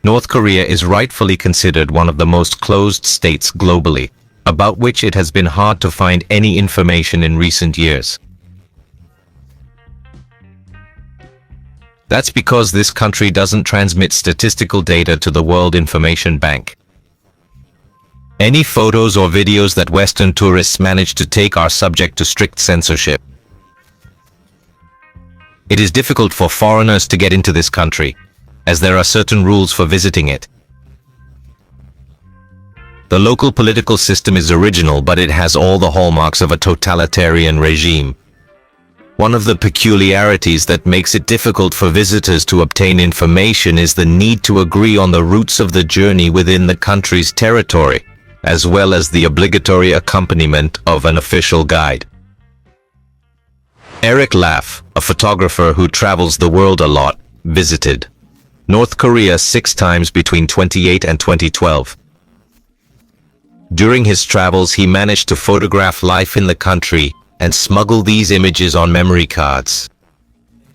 North Korea is rightfully considered one of the most closed states globally, about which it has been hard to find any information in recent years. That's because this country doesn't transmit statistical data to the World Information Bank. Any photos or videos that Western tourists manage to take are subject to strict censorship. It is difficult for foreigners to get into this country, as there are certain rules for visiting it. The local political system is original, but it has all the hallmarks of a totalitarian regime. One of the peculiarities that makes it difficult for visitors to obtain information is the need to agree on the routes of the journey within the country's territory, as well as the obligatory accompaniment of an official guide. Eric Laff, a photographer who travels the world a lot, visited North Korea 6 times between 2008 and 2012. During his travels, he managed to photograph life in the country and smuggle these images on memory cards.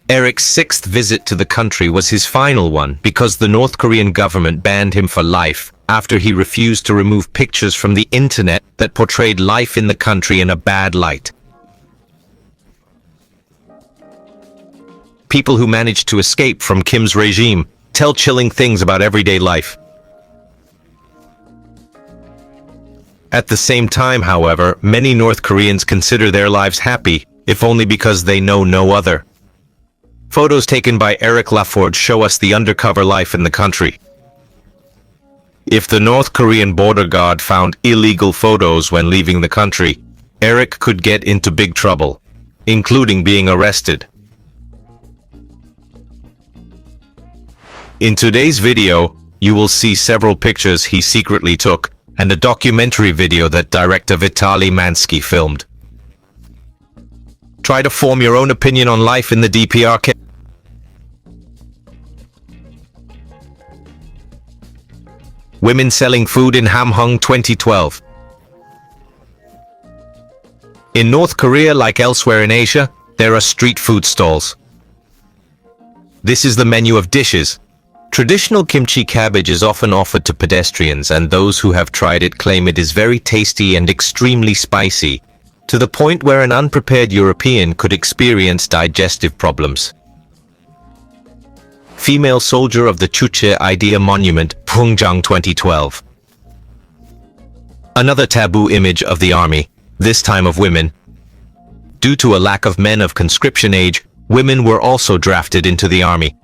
Eric's 6th visit to the country was his final one because the North Korean government banned him for life after he refused to remove pictures from the internet that portrayed life in the country in a bad light. People who managed to escape from Kim's regime tell chilling things about everyday life. At the same time, however, many North Koreans consider their lives happy, if only because they know no other. Photos taken by Eric Lafford show us the undercover life in the country. If the North Korean border guard found illegal photos when leaving the country, Eric could get into big trouble, including being arrested. In today's video, you will see several pictures he secretly took and a documentary video that director Vitaly Mansky filmed. Try to form your own opinion on life in the DPRK. Women selling food in Hamhung 2012. In North Korea, like elsewhere in Asia, there are street food stalls. This is the menu of dishes. Traditional kimchi cabbage is often offered to pedestrians, and those who have tried it claim it is very tasty and extremely spicy, to the point where an unprepared European could experience digestive problems. Female soldier of the Chuche Idea Monument, Pyeongchang 2012. Another taboo image of the army, this time of women. Due to a lack of men of conscription age, women were also drafted into the army.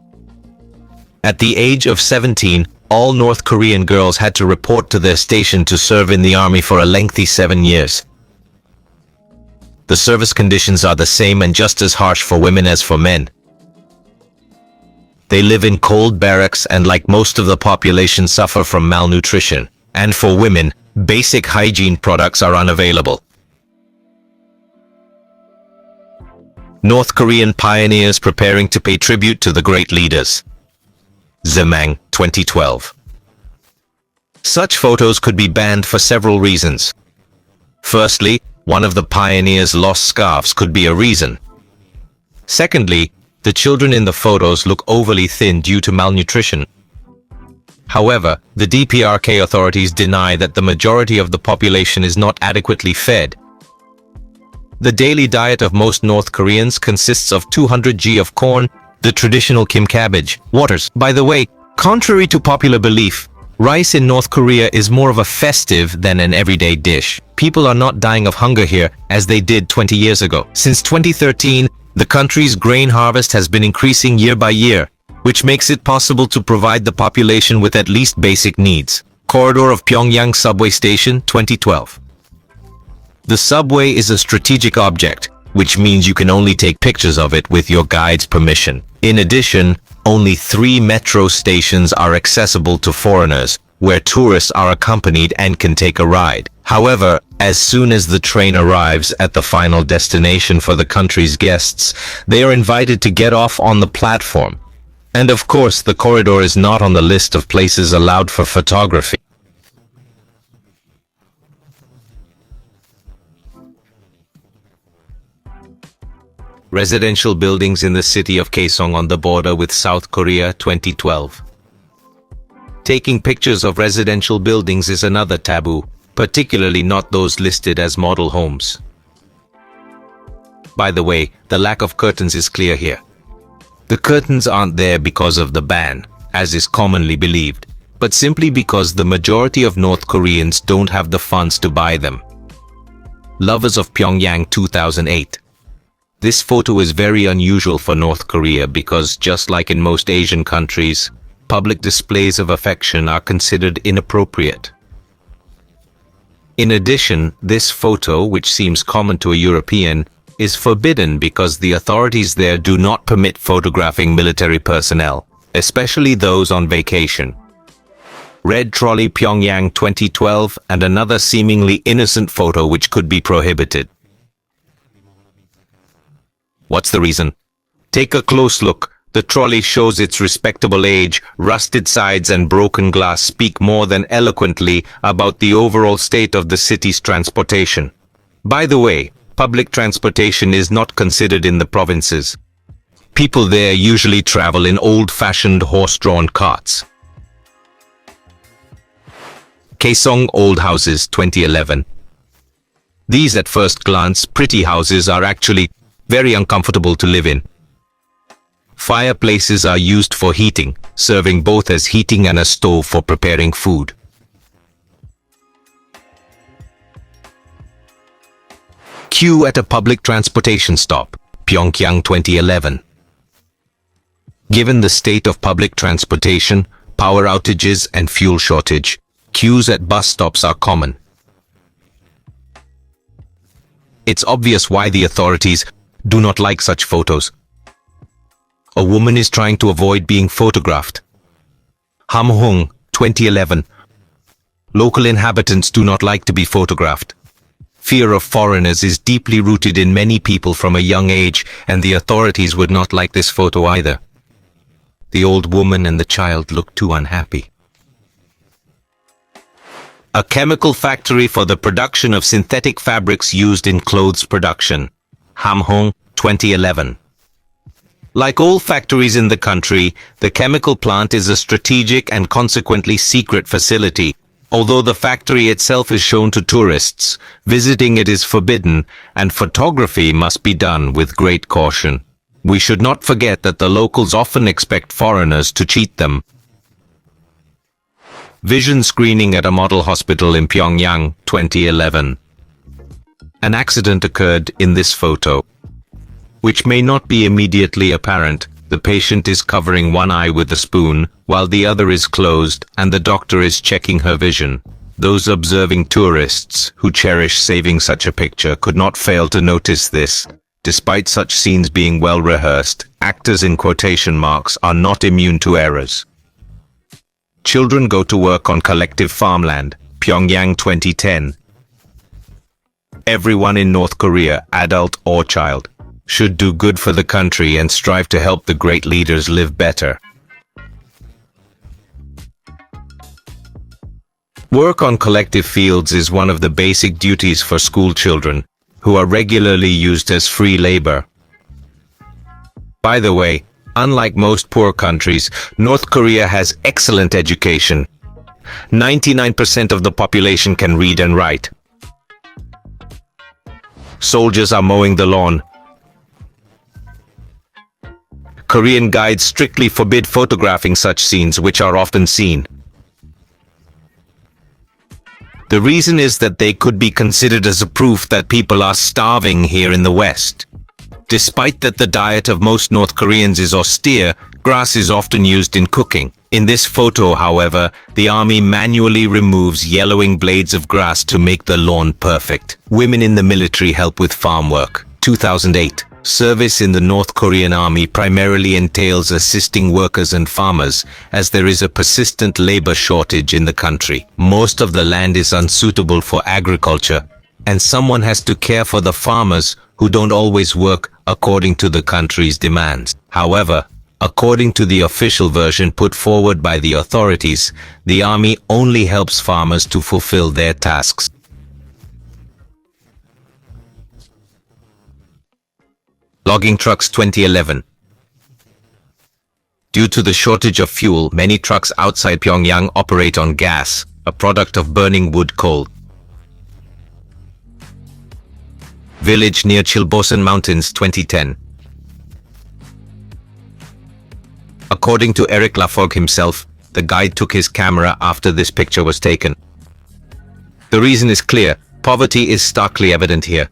At the age of 17, all North Korean girls had to report to their station to serve in the army for a lengthy 7 years. The service conditions are the same and just as harsh for women as for men. They live in cold barracks and, like most of the population, suffer from malnutrition. And for women, basic hygiene products are unavailable. North Korean pioneers preparing to pay tribute to the great leaders. Zemang, 2012. Such photos could be banned for several reasons. Firstly, one of the pioneers' lost scarves could be a reason. Secondly, the children in the photos look overly thin due to malnutrition. However, the DPRK authorities deny that the majority of the population is not adequately fed. The daily diet of most North Koreans consists of 200 g of corn, the traditional kim cabbage, waters. By the way, contrary to popular belief, rice in North Korea is more of a festive than an everyday dish. People are not dying of hunger here as they did 20 years ago. Since 2013, the country's grain harvest has been increasing year by year, which makes it possible to provide the population with at least basic needs. Corridor of Pyongyang Subway Station, 2012. The subway is a strategic object, which means you can only take pictures of it with your guide's permission. In addition, only 3 metro stations are accessible to foreigners, where tourists are accompanied and can take a ride. However, as soon as the train arrives at the final destination for the country's guests, they are invited to get off on the platform. And of course, the corridor is not on the list of places allowed for photography. Residential buildings in the city of Kaesong on the border with South Korea, 2012. Taking pictures of residential buildings is another taboo, particularly not those listed as model homes. By the way, the lack of curtains is clear here. The curtains aren't there because of the ban, as is commonly believed, but simply because the majority of North Koreans don't have the funds to buy them. Lovers of Pyongyang 2008. This photo is very unusual for North Korea because, just like in most Asian countries, public displays of affection are considered inappropriate. In addition, this photo, which seems common to a European, is forbidden because the authorities there do not permit photographing military personnel, especially those on vacation. Red trolley Pyongyang 2012 and another seemingly innocent photo which could be prohibited. What's the reason? Take a close look. The trolley shows its respectable age. Rusted sides and broken glass speak more than eloquently about the overall state of the city's transportation. By the way, public transportation is not considered in the provinces. People there usually travel in old-fashioned horse-drawn carts. Kaesong Old Houses 2011. These at first glance pretty houses are actually very uncomfortable to live in. Fireplaces are used for heating, serving both as heating and a stove for preparing food. Queue at a public transportation stop, Pyongyang 2011. Given the state of public transportation, power outages and fuel shortage, queues at bus stops are common. It's obvious why the authorities do not like such photos. A woman is trying to avoid being photographed. Hamhung, 2011. Local inhabitants do not like to be photographed. Fear of foreigners is deeply rooted in many people from a young age, and the authorities would not like this photo either. The old woman and the child look too unhappy. A chemical factory for the production of synthetic fabrics used in clothes production. Hamhung, 2011. Like all factories in the country, the chemical plant is a strategic and consequently secret facility. Although the factory itself is shown to tourists, visiting it is forbidden, and photography must be done with great caution. We should not forget that the locals often expect foreigners to cheat them. Vision screening at a model hospital in Pyongyang, 2011. An accident occurred in this photo, which may not be immediately apparent. The patient is covering one eye with a spoon, while the other is closed, and the doctor is checking her vision. Those observing tourists who cherish saving such a picture could not fail to notice this. Despite such scenes being well rehearsed, actors in quotation marks are not immune to errors. Children go to work on collective farmland, Pyongyang 2010. Everyone in North Korea, adult or child, should do good for the country and strive to help the great leaders live better. Work on collective fields is one of the basic duties for school children, who are regularly used as free labor. By the way, unlike most poor countries, North Korea has excellent education. 99% of the population can read and write. Soldiers are mowing the lawn. Korean guides strictly forbid photographing such scenes, which are often seen. The reason is that they could be considered as a proof that people are starving here in the West. Despite that the diet of most North Koreans is austere, grass is often used in cooking. In this photo, however, the army manually removes yellowing blades of grass to make the lawn perfect. Women in the military help with farm work. 2008. Service in the North Korean army primarily entails assisting workers and farmers, as there is a persistent labor shortage in the country. Most of the land is unsuitable for agriculture, and someone has to care for the farmers who don't always work according to the country's demands. However, according to the official version put forward by the authorities, the army only helps farmers to fulfill their tasks. Logging trucks 2011. Due to the shortage of fuel, many trucks outside Pyongyang operate on gas, a product of burning wood coal. Village near Chilbosan Mountains, 2010. According to Eric Laforgue himself, the guide took his camera after this picture was taken. The reason is clear. Poverty is starkly evident here.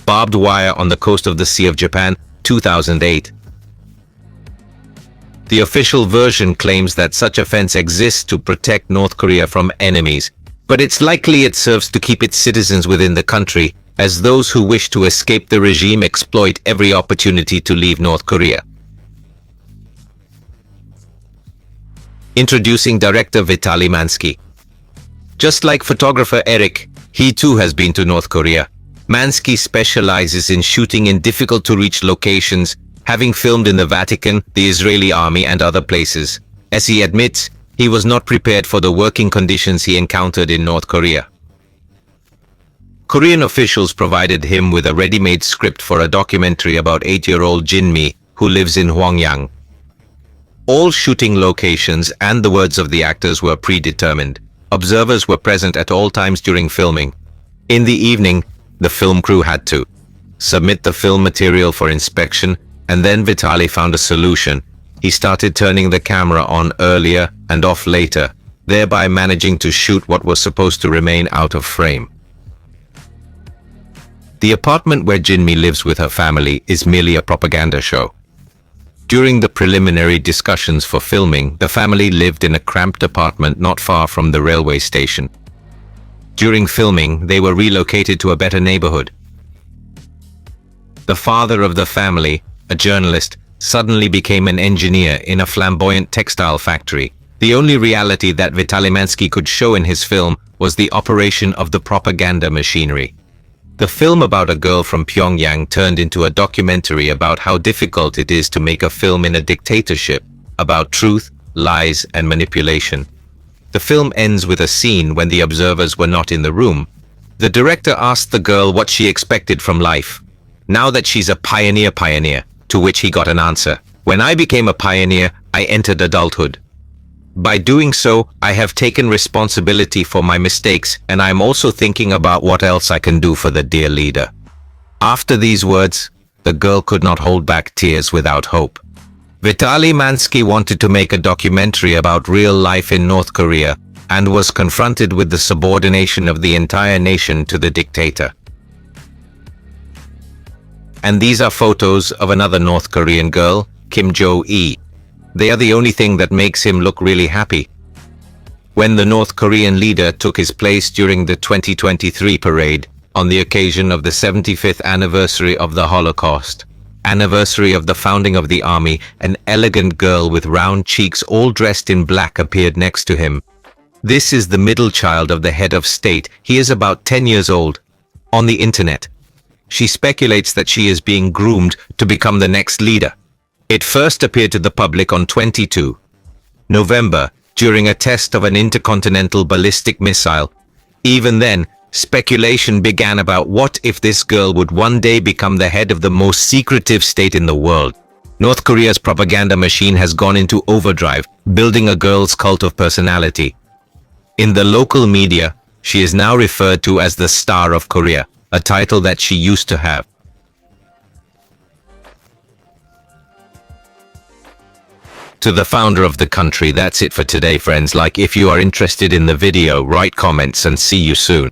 Barbed wire on the coast of the Sea of Japan, 2008. The official version claims that such a fence exists to protect North Korea from enemies, but it's likely it serves to keep its citizens within the country, as those who wish to escape the regime exploit every opportunity to leave North Korea. Introducing director Vitaly Mansky. Just like photographer Eric, he too has been to North Korea. Mansky specializes in shooting in difficult-to-reach locations, having filmed in the Vatican, the Israeli army, and other places. As he admits, he was not prepared for the working conditions he encountered in North Korea. Korean officials provided him with a ready-made script for a documentary about 8-year-old Jinmi, who lives in Hwangyang. All shooting locations and the words of the actors were predetermined. Observers were present at all times during filming. In the evening, the film crew had to submit the film material for inspection, and then Vitaly found a solution. He started turning the camera on earlier and off later, thereby managing to shoot what was supposed to remain out of frame. The apartment where Jinmi lives with her family is merely a propaganda show. During the preliminary discussions for filming, the family lived in a cramped apartment not far from the railway station. During filming, they were relocated to a better neighborhood. The father of the family, a journalist, suddenly became an engineer in a flamboyant textile factory. The only reality that Vitaly Mansky could show in his film was the operation of the propaganda machinery. The film about a girl from Pyongyang turned into a documentary about how difficult it is to make a film in a dictatorship, about truth, lies, and manipulation. The film ends with a scene when the observers were not in the room. The director asked the girl what she expected from life. Now that she's a pioneer, to which he got an answer. When I became a pioneer, I entered adulthood. By doing so, I have taken responsibility for my mistakes, and I am also thinking about what else I can do for the dear leader. After these words, the girl could not hold back tears without hope. Vitaly Mansky wanted to make a documentary about real life in North Korea and was confronted with the subordination of the entire nation to the dictator. And these are photos of another North Korean girl, Kim Jo-e. They are the only thing that makes him look really happy. When the North Korean leader took his place during the 2023 parade, on the occasion of the 75th anniversary of the Holocaust, anniversary of the founding of the army, an elegant girl with round cheeks all dressed in black appeared next to him. This is the middle child of the head of state. He is about 10 years old. On the internet, she speculates that she is being groomed to become the next leader. It first appeared to the public on 22 November during a test of an intercontinental ballistic missile. Even then, speculation began about what if this girl would one day become the head of the most secretive state in the world. North Korea's propaganda machine has gone into overdrive, building a girl's cult of personality. In the local media, she is now referred to as the Star of Korea, a title that she used to have. To the founder of the country, that's it for today, friends. Like if you are interested in the video, write comments and see you soon.